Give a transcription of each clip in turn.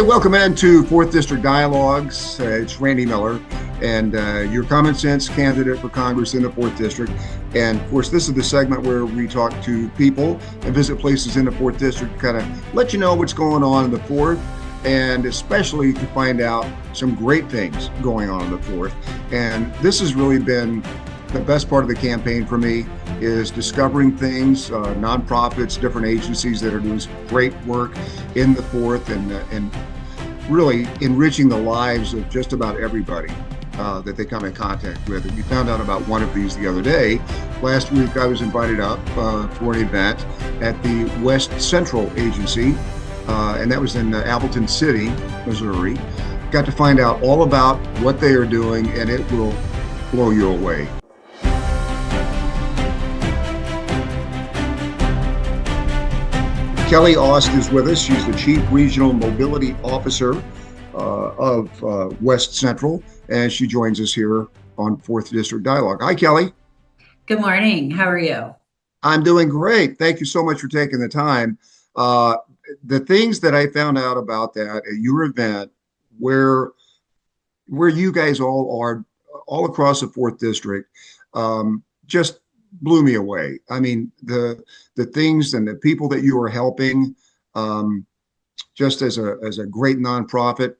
Hey, welcome into 4th District Dialogues. It's Randy Miller, and your common sense candidate for Congress in the 4th District. And of course, this is the segment where we talk to people and visit places in the 4th District to kind of let you know what's going on in the 4th, and especially to find out some great things going on in the 4th. And this has really been the best part of the campaign for me, is discovering things, nonprofits, different agencies that are doing great work in the 4th, and really enriching the lives of just about everybody that they come in contact with. And we found out about one of these the other day. Last week, I was invited up for an event at the West Central Agency, and that was in Appleton City, Missouri. Got to find out all about what they are doing, and it will blow you away. Kelly Ast is with us. She's the Chief Regional Mobility Officer of West Central, and she joins us here on 4th District Dialogue. Hi, Kelly. Good morning. How are you? I'm doing great. Thank you so much for taking the time. The things that I found out about that at your event, where you guys all are, all across the 4th District, just blew me away. I mean, the things and the people that you are helping, just as a great nonprofit.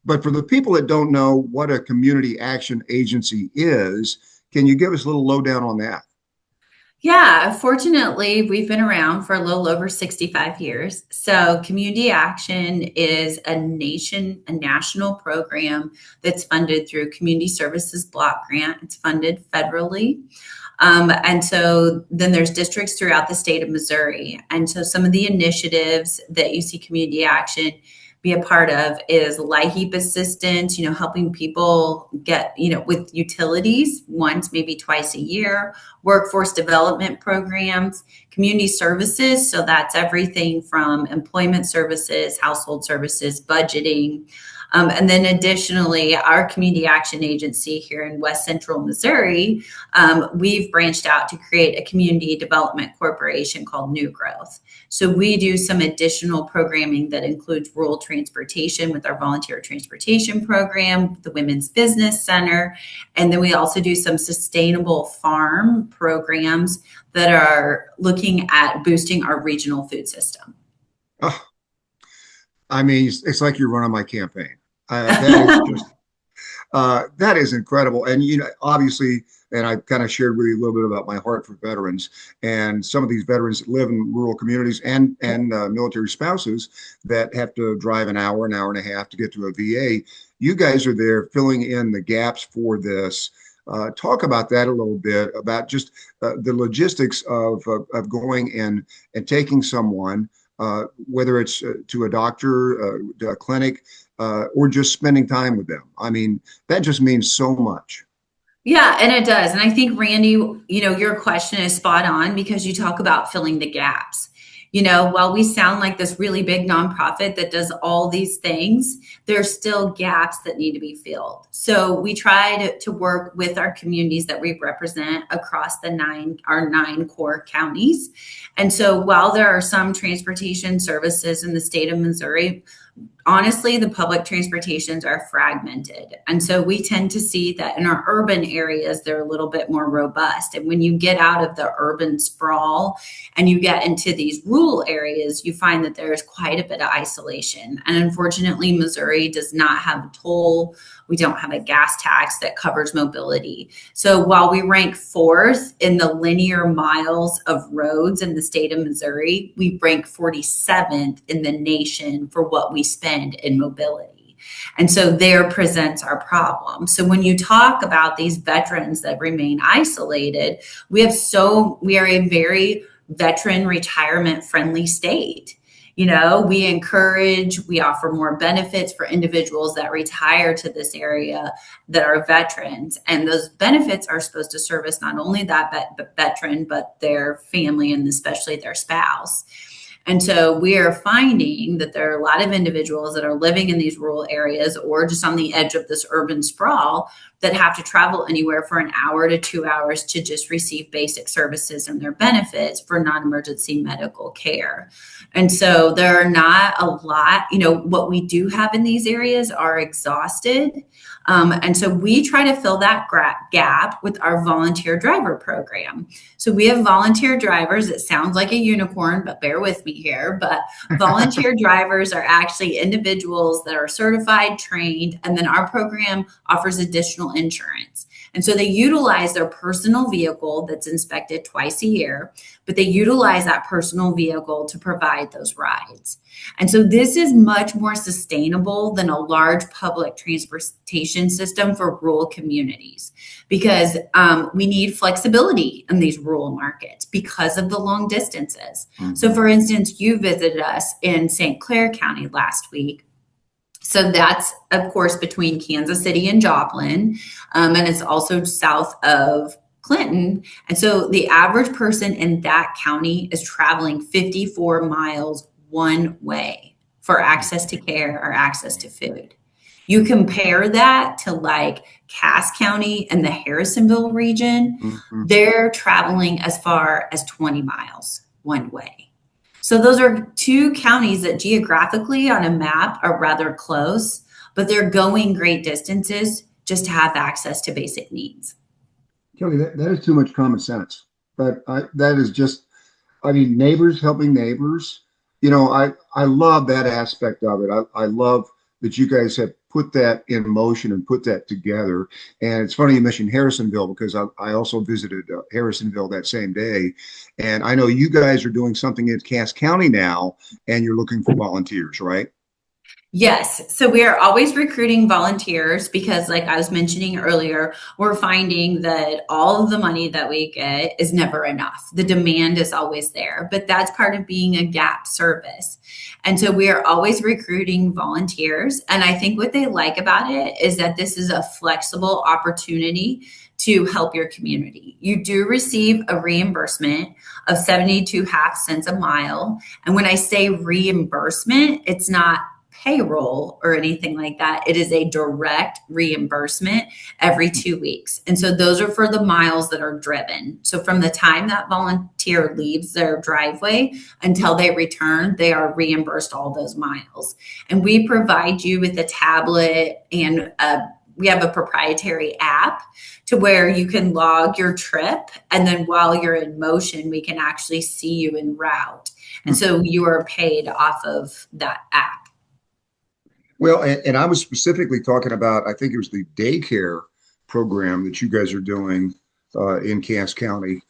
But for the people that don't know what a community action agency is, can you give us a little lowdown on that? Yeah, fortunately, we've been around for a little over 65 years. So community action is a national program that's funded through Community Services Block Grant. It's funded federally. And so then there's districts throughout the state of Missouri. And so some of the initiatives that you see community action be a part of is LIHEAP assistance, helping people get, with utilities once, maybe twice a year, workforce development programs, community services. So that's everything from employment services, household services, budgeting. And then additionally, our community action agency here in West Central Missouri, we've branched out to create a community development corporation called New Growth. So we do some additional programming that includes rural transportation with our volunteer transportation program, the Women's Business Center, and then we also do some sustainable farm programs that are looking at boosting our regional food system. Oh, I mean, it's like you're running my campaign. That is incredible. And, obviously, and I kind of shared with you a little bit about my heart for veterans, and some of these veterans that live in rural communities and military spouses that have to drive an hour and a half to get to a VA. You guys are there filling in the gaps for this. Talk about that a little bit, about just the logistics of going and taking someone, whether it's to a doctor, to a clinic, or just spending time with them. I mean, that just means so much. Yeah, and it does. And I think, Randy, your question is spot on because you talk about filling the gaps. While we sound like this really big nonprofit that does all these things, there's still gaps that need to be filled. So we try to work with our communities that we represent across our nine core counties. And so while there are some transportation services in the state of Missouri, honestly, the public transportations are fragmented. And so we tend to see that in our urban areas, they're a little bit more robust. And when you get out of the urban sprawl and you get into these rural areas, you find that there's quite a bit of isolation. And unfortunately, Missouri does not have a toll. We don't have a gas tax that covers mobility. So while we rank 4th in the linear miles of roads in the state of Missouri, we rank 47th in the nation for what we spend in mobility. And so there presents our problem. So when you talk about these veterans that remain isolated, we are a very veteran retirement friendly state. We offer more benefits for individuals that retire to this area that are veterans. And those benefits are supposed to service not only that veteran, but their family and especially their spouse. And so we are finding that there are a lot of individuals that are living in these rural areas or just on the edge of this urban sprawl that have to travel anywhere for an hour to 2 hours to just receive basic services and their benefits for non-emergency medical care. And so there are not a lot, what we do have in these areas are exhausted. And so we try to fill that gap with our volunteer driver program. So we have volunteer drivers. It sounds like a unicorn, but bear with me here. But volunteer drivers are actually individuals that are certified, trained, and then our program offers additional insurance. And so they utilize their personal vehicle that's inspected twice a year, but they utilize that personal vehicle to provide those rides. And so this is much more sustainable than a large public transportation system for rural communities because we need flexibility in these rural markets because of the long distances. Mm-hmm. So for instance, you visited us in St. Clair County last week. So that's, of course, between Kansas City and Joplin, and it's also south of Clinton. And so the average person in that county is traveling 54 miles one way for access to care or access to food. You compare that to like Cass County and the Harrisonville region, mm-hmm. They're traveling as far as 20 miles one way. So those are two counties that geographically on a map are rather close, but they're going great distances just to have access to basic needs. Kelly, that is too much common sense. But that is just, neighbors helping neighbors. I love that aspect of it. I love that you guys have put that in motion and put that together. And it's funny you mentioned Harrisonville because I also visited Harrisonville that same day. And I know you guys are doing something in Cass County now, and you're looking for volunteers, right? Yes. So we are always recruiting volunteers because, like I was mentioning earlier, we're finding that all of the money that we get is never enough. The demand is always there, but that's part of being a gap service. And so we are always recruiting volunteers. And I think what they like about it is that this is a flexible opportunity to help your community. You do receive a reimbursement of 72.5 cents a mile. And when I say reimbursement, it's not payroll or anything like that. It is a direct reimbursement every 2 weeks. And so those are for the miles that are driven. So from the time that volunteer leaves their driveway until they return, they are reimbursed all those miles. And we provide you with a tablet and we have a proprietary app to where you can log your trip. And then while you're in motion, we can actually see you en route. And so you are paid off of that app. Well, and I was specifically talking about, I think it was the daycare program that you guys are doing in Cass County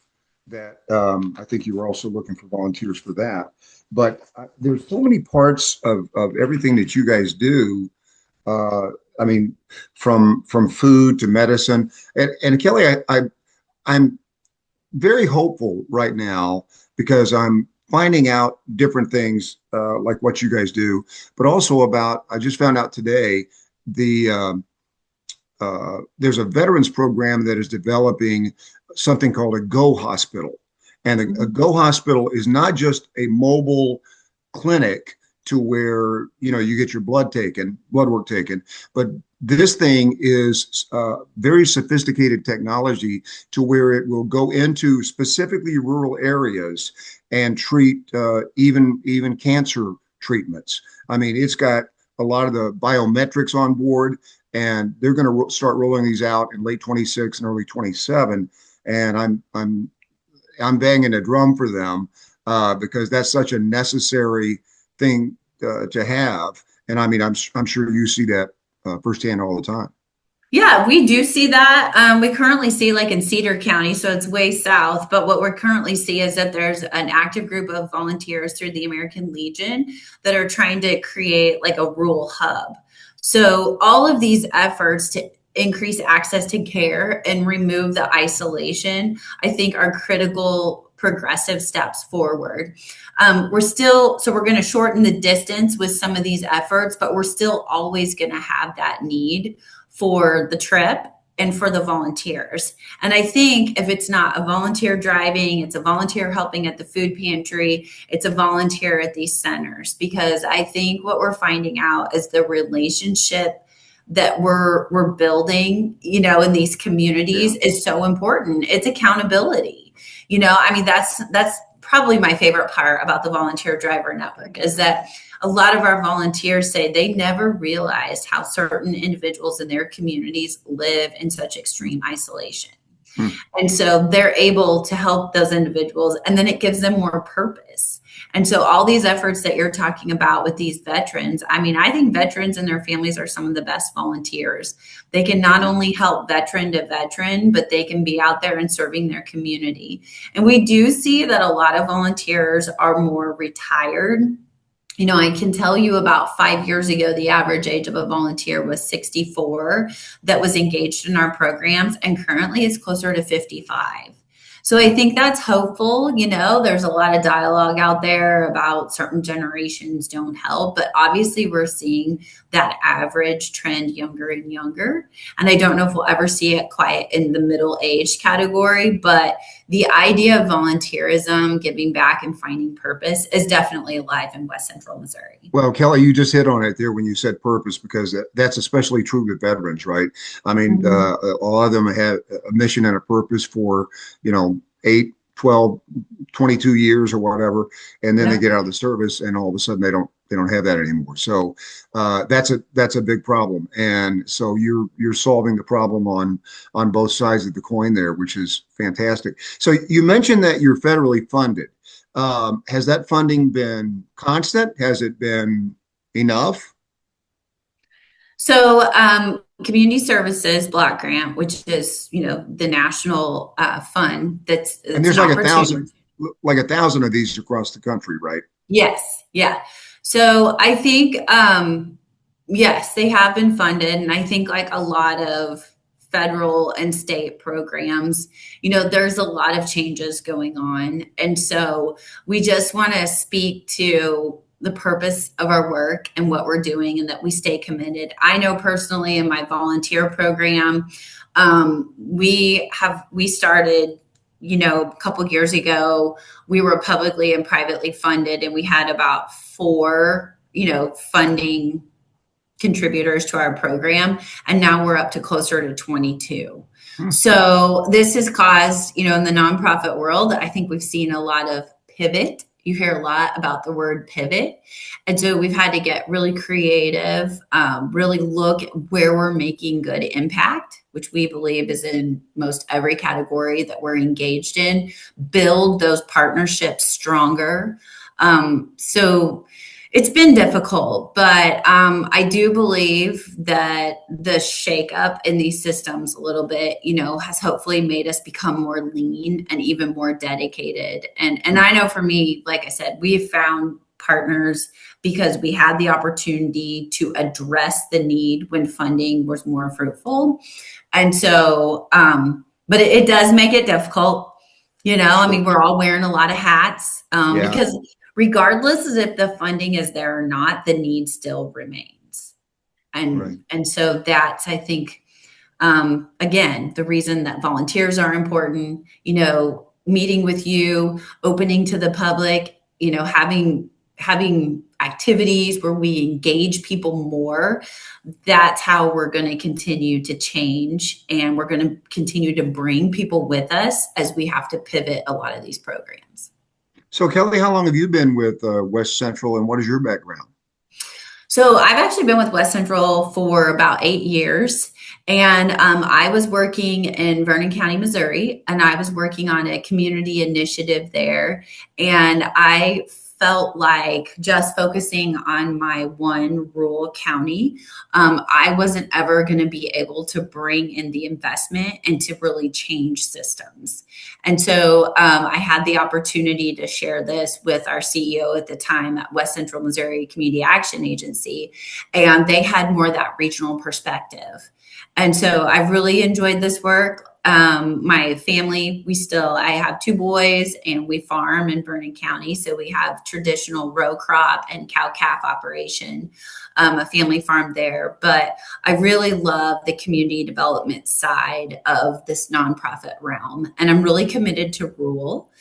that I think you were also looking for volunteers for that. But there's so many parts of everything that you guys do. From food to medicine. And Kelly, I'm very hopeful right now because I'm finding out different things like what you guys do, but also about, I just found out today, there's a veterans program that is developing something called a Go Hospital. And a Go Hospital is not just a mobile clinic to where, you get your blood work taken, but this thing is very sophisticated technology to where it will go into specifically rural areas and treat even cancer treatments. It's got a lot of the biometrics on board, and they're going to start rolling these out in late 26 and early 27. And I'm banging a drum for them because that's such a necessary thing to have. And I'm sure you see that firsthand all the time. Yeah, we do see that. We currently see like in Cedar County, so it's way south. But what we're currently see is that there's an active group of volunteers through the American Legion that are trying to create like a rural hub. So all of these efforts to increase access to care and remove the isolation, I think are critical progressive steps forward. We're going to shorten the distance with some of these efforts, but we're still always going to have that need for the trip and for the volunteers. And I think if it's not a volunteer driving, it's a volunteer helping at the food pantry, it's a volunteer at these centers, because I think what we're finding out is the relationship that we're building, in these communities is so important. It's accountability. I mean, that's probably my favorite part about the volunteer driver network, is that a lot of our volunteers say they never realized how certain individuals in their communities live in such extreme isolation. And so they're able to help those individuals, and then it gives them more purpose. And so all these efforts that you're talking about with these veterans, I mean, I think veterans and their families are some of the best volunteers. They can not only help veteran to veteran, but they can be out there and serving their community. And we do see that a lot of volunteers are more retired. I can tell you about 5 years ago, the average age of a volunteer was 64 that was engaged in our programs, and currently it's closer to 55. So I think that's hopeful. There's a lot of dialogue out there about certain generations don't help, but obviously we're seeing that average trend younger and younger. And I don't know if we'll ever see it quite in the middle age category, but the idea of volunteerism, giving back and finding purpose is definitely alive in West Central Missouri. Well, Kelly, you just hit on it there when you said purpose, because that's especially true with veterans, right? I mean, a lot of them have a mission and a purpose for, 8, 12, 22 years or whatever, and then they get out of the service, and all of a sudden they don't have that anymore. So that's a big problem, and so you're solving the problem on both sides of the coin there, which is fantastic. So you mentioned that you're federally funded. Has that funding been constant? Has it been enough? So Community Services Block Grant, which is, the national fund and there's like a thousand of these across the country, right? Yes. Yeah. So I think, yes, they have been funded. And I think like a lot of federal and state programs, there's a lot of changes going on. And so we just want to speak to the purpose of our work and what we're doing, and that we stay committed. I know personally in my volunteer program, we started, a couple years ago. We were publicly and privately funded, and we had about 4, funding contributors to our program, and now we're up to closer to 22. So this has caused, in the nonprofit world, I think we've seen a lot of pivot. You hear a lot about the word pivot. And so we've had to get really creative, really look at where we're making good impact, which we believe is in most every category that we're engaged in, build those partnerships stronger. So it's been difficult, but I do believe that the shakeup in these systems a little bit, has hopefully made us become more lean and even more dedicated. And I know for me, like I said, we've found partners because we had the opportunity to address the need when funding was more fruitful. And so, but it does make it difficult. I mean, we're all wearing a lot of hats because regardless of if the funding is there or not, the need still remains. And so that's, I think, again, the reason that volunteers are important, meeting with you, opening to the public, having activities where we engage people more. That's how we're going to continue to change, and we're going to continue to bring people with us as we have to pivot a lot of these programs. So Kelly, how long have you been with West Central, and what is your background? So I've actually been with West Central for about 8 years, and I was working in Vernon County, Missouri, and I was working on a community initiative there. And I felt like just focusing on my one rural county, I wasn't ever going to be able to bring in the investment and to really change systems. And so I had the opportunity to share this with our CEO at the time at West Central Missouri Community Action Agency, and they had more of that regional perspective. And so I've really enjoyed this work. My family, I have two boys and we farm in Vernon County. So we have traditional row crop and cow calf operation, a family farm there. But I really love the community development side of this nonprofit realm. And I'm really committed to rural,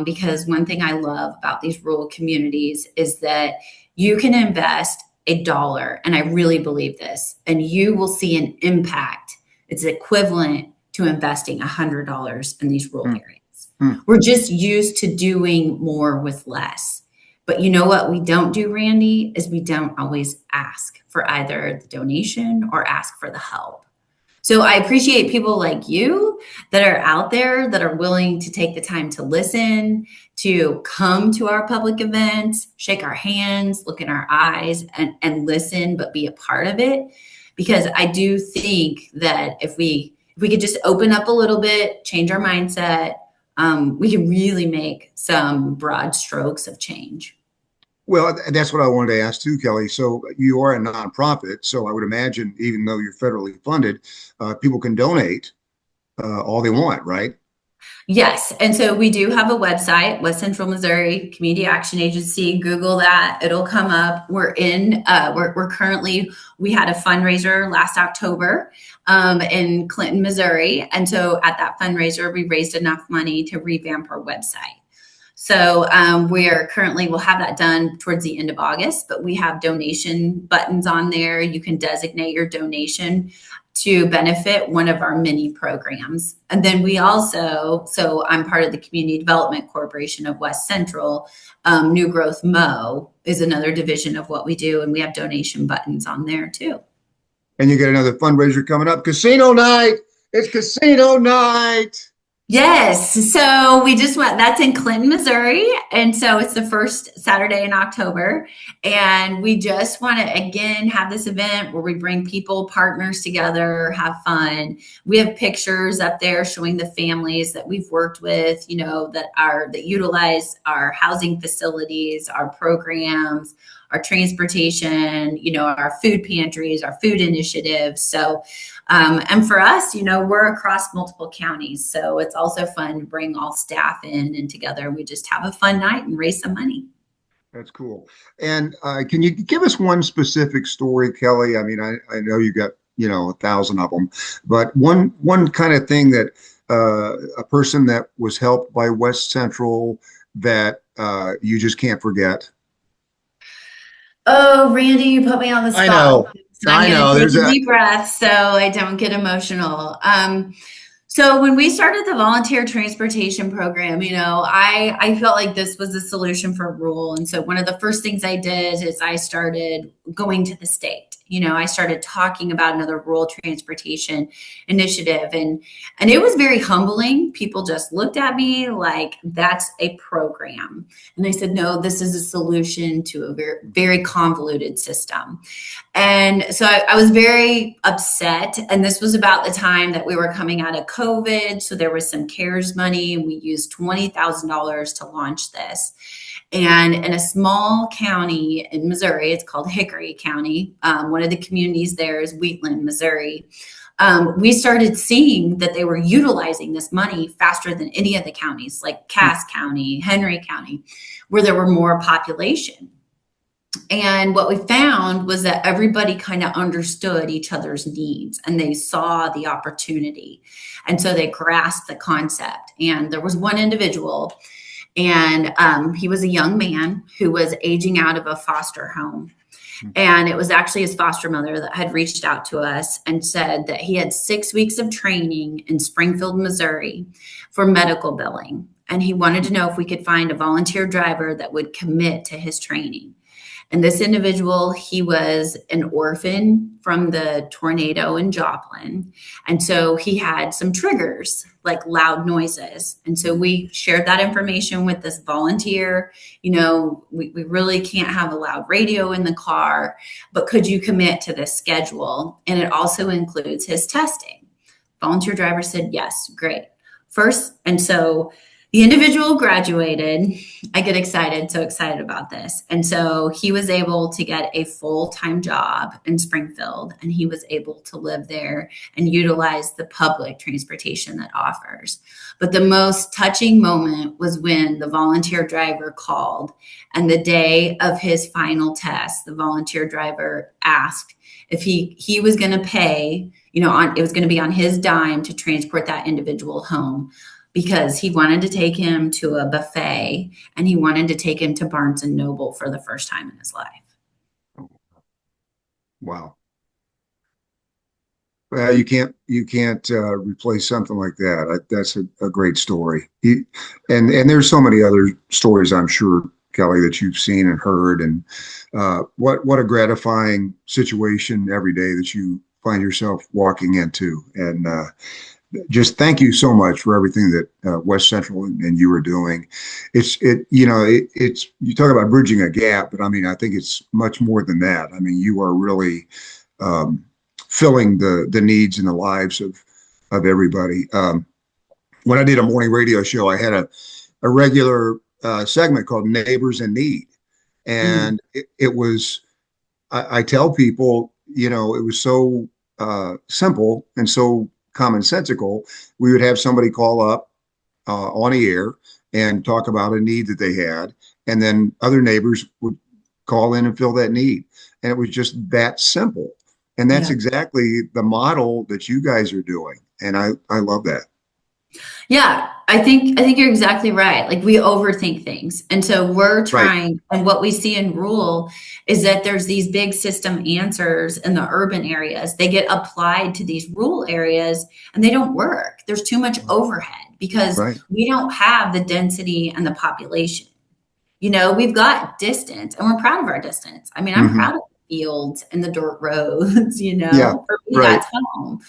because one thing I love about these rural communities is that you can invest $1, and I really believe this, and you will see an impact. It's equivalent to investing $100 in these rural areas. We're just used to doing more with less. But you know what we don't do, Randy, is we don't always ask for either the donation or ask for the help. So I appreciate people like you that are out there that are willing to take the time to listen, to come to our public events, shake our hands, look in our eyes, and listen, but be a part of it. Because I do think that if we could just open up a little bit, change our mindset, we can really make some broad strokes of change. Well, that's what I wanted to ask too, Kelly. So you are a nonprofit, so I would imagine, even though you're federally funded, people can donate all they want, right? Yes. And so we do have a website, West Central Missouri Community Action Agency. Google that. It'll come up. We're currently, we had a fundraiser last October in Clinton, Missouri. And so at that fundraiser, we raised enough money to revamp our website. So we'll have that done towards the end of August, but we have donation buttons on there. You can designate your donation to benefit one of our many programs. And then we also, so I'm part of the Community Development Corporation of West Central. New Growth Mo is another division of what we do, and we have donation buttons on there too. And you get another fundraiser coming up. Casino night. It's casino night. Yes. So we just went, that's in Clinton, Missouri. And so it's the first Saturday in October. And we just want to, again, have this event where we bring people, partners together, have fun. We have pictures up there showing the families that we've worked with, that utilize our housing facilities, our programs, our transportation, our food pantries, our food initiatives. So, and for us, we're across multiple counties. So it's also fun to bring all staff in and together. We just have a fun night and raise some money. That's cool. And can you give us one specific story, Kelly? I mean, I know you got, 1,000 of them, but one kind of thing that a person that was helped by West Central that you just can't forget. Oh, Randy, you put me on the spot. I know. So I'm going to take a deep breath so I don't get emotional. So when we started the volunteer transportation program, I felt like this was a solution for rural. And so one of the first things I did is I started going to the state. I started talking about another rural transportation initiative, and it was very humbling. People just looked at me like, that's a program. And I said, no, this is a solution to a very, very convoluted system. And so I was very upset. And this was about the time that we were coming out of COVID. So there was some CARES money, and we used $20,000 to launch this. And in a small county in Missouri, it's called Hickory County. One of the communities there is Wheatland, Missouri. We started seeing that they were utilizing this money faster than any of the counties, like Cass County, Henry County, where there were more population. And what we found was that everybody kind of understood each other's needs, and they saw the opportunity. And so they grasped the concept. And there was one individual, and he was a young man who was aging out of a foster home. And it was actually his foster mother that had reached out to us and said that he had 6 weeks of training in Springfield, Missouri for medical billing. And he wanted to know if we could find a volunteer driver that would commit to his training. And this individual, he was an orphan from the tornado in Joplin. And so he had some triggers, like loud noises. And so we shared that information with this volunteer. We really can't have a loud radio in the car, but could you commit to this schedule? And it also includes his testing. Volunteer driver said, yes, great. First, and so The individual graduated. I get excited, so excited about this. And so he was able to get a full-time job in Springfield, and he was able to live there and utilize the public transportation that offers. But the most touching moment was when the volunteer driver called, and the day of his final test, the volunteer driver asked if he was going to pay, it was going to be on his dime to transport that individual home, because he wanted to take him to a buffet and he wanted to take him to Barnes and Noble for the first time in his life. Wow. Well, you can't replace something like that. That's a great story. And there's so many other stories, I'm sure, Kelly, that you've seen and heard. And what a gratifying situation every day that you find yourself walking into. And just thank you so much for everything that West Central and you are doing. It's you talk about bridging a gap, but I mean, I think it's much more than that. I mean, you are really filling the needs and the lives of everybody. When I did a morning radio show, I had a regular segment called Neighbors in Need, and it was I tell people, it was so simple and so commonsensical. We would have somebody call up on the air and talk about a need that they had, and then other neighbors would call in and fill that need. And it was just that simple. And that's exactly the model that you guys are doing. And I love that. Yeah, I think you're exactly right. Like, we overthink things. And so we're trying, and what we see in rural is that there's these big system answers in the urban areas. They get applied to these rural areas and they don't work. There's too much overhead because we don't have the density and the population. We've got distance and we're proud of our distance. I mean, I'm proud of the fields and the dirt roads, for me, that's home.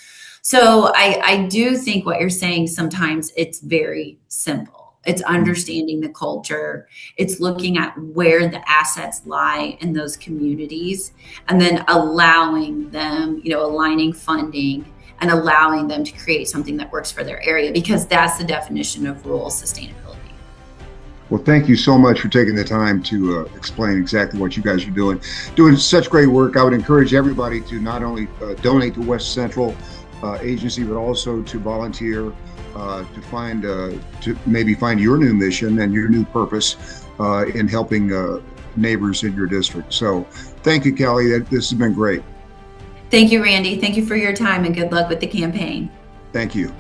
So I do think what you're saying, sometimes it's very simple. It's understanding the culture. It's looking at where the assets lie in those communities, and then allowing them, aligning funding and allowing them to create something that works for their area, because that's the definition of rural sustainability. Well, thank you so much for taking the time to explain exactly what you guys are doing such great work. I would encourage everybody to not only donate to West Central agency, but also to volunteer to maybe find your new mission and your new purpose in helping neighbors in your district. So thank you, Kelly. This has been great. Thank you, Randy. Thank you for your time, and good luck with the campaign. Thank you.